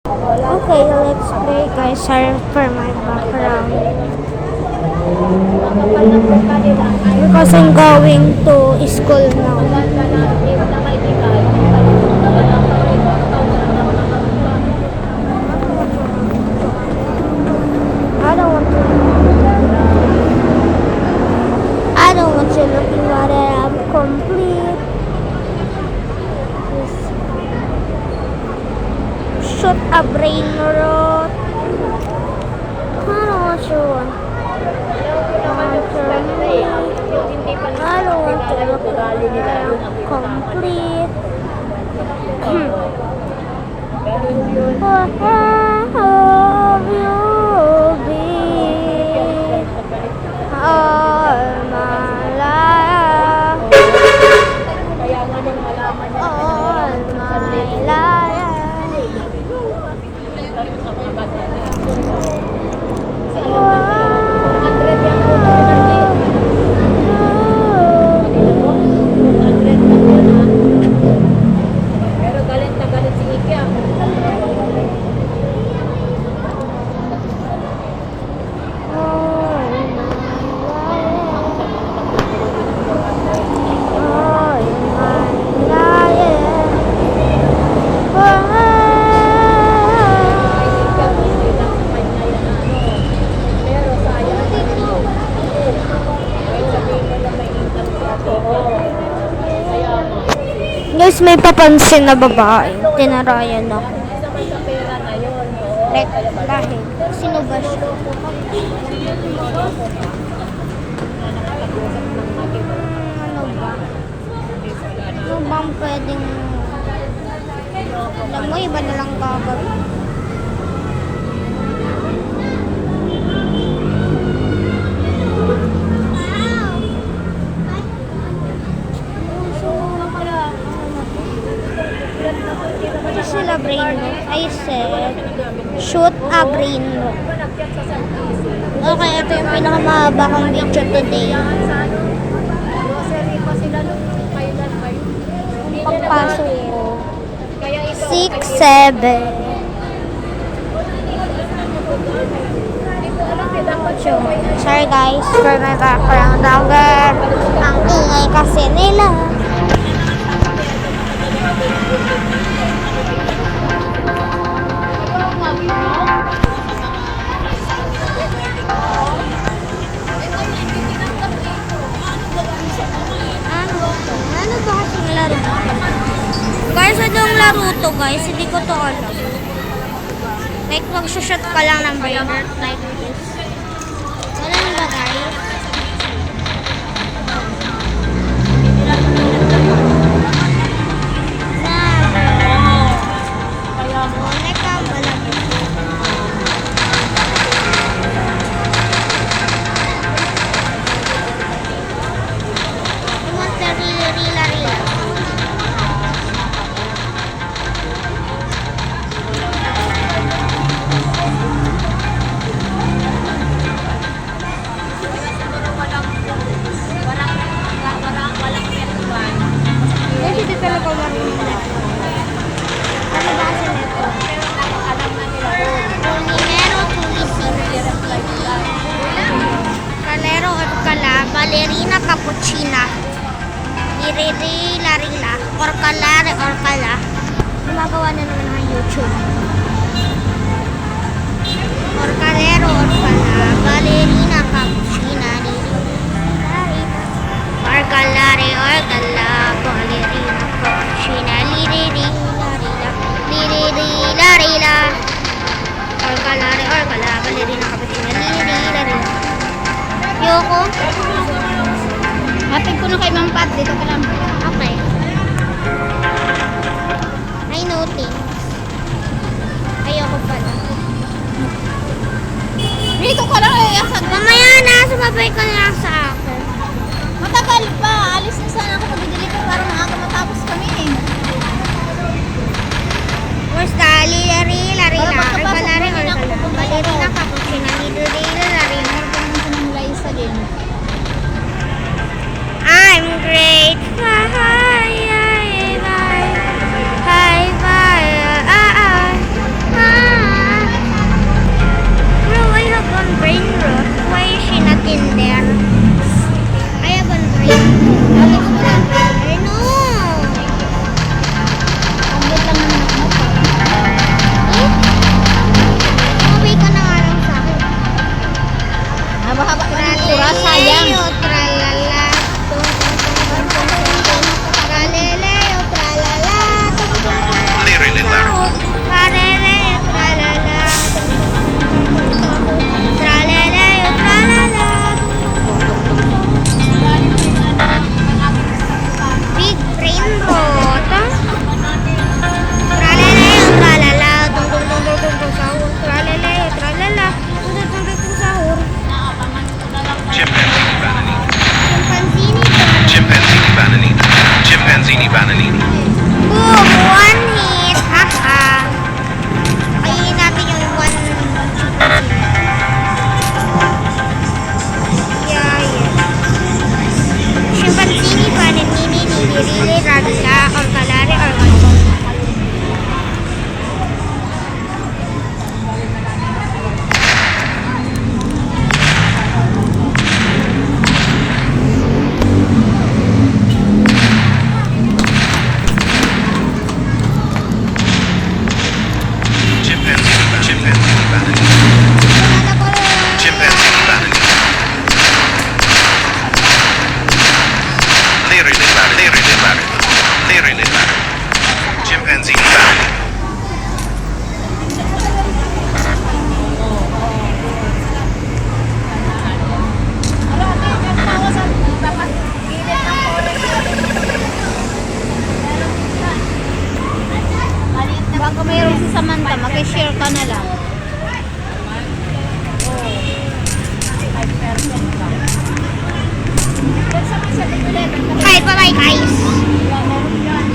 Okay, let's play guys. Sorry for my background. Because I'm going to school now. I don't want to looking what I'm complete. Shoot a brain rot. I don't want to I don't want to look what I'm complete. Have you been all my life? All my life. Guys, may papansin na babae. Tinarayan ako. Like, dahil, sino ba siya? Ano ba? Ano bang pwedeng... Alam mo, iba na lang gagawin. Sila brain root. I said, shoot a brain root. Okay, ito yung pinakamahaba kong video today. Pagpasok ko, 6, 7. Sorry guys for my background. Ang ingay kasi nila. Ano ba kasing laro? Guys, anong laro to guys? Hindi ko to alam. Like, mag-shoot ka lang ng brain rot like this. Ganun ba guys? Ballerina cappuccina. Liriri larila. Orkalare orkala. Gumagawa na naman ng YouTube. Orkalero orkala. Ballerina cappuccina. Orkalare orkala. Ballerina cappuccina. Liriri larila. Liriri larila. Orkalare orkala. Ballerina cappuccina. Liriri larila. Yoko. Hatid ko na kay Ma'am Pat. Dito ka lang. Okay. I know things. Ayoko pala. Dito ka lang. Mamaya na, sumabay ka na lang sa akin. Matagal pa. Alis na sana ako. Nabidili ko para maaga matapos kami eh. Basta, lila, ballerina cappuccina, lila. I'm great. Hi, bye. ka na lang. Oo. 5% lang. Doon sa may 7-Eleven. Kahit pa bye guys.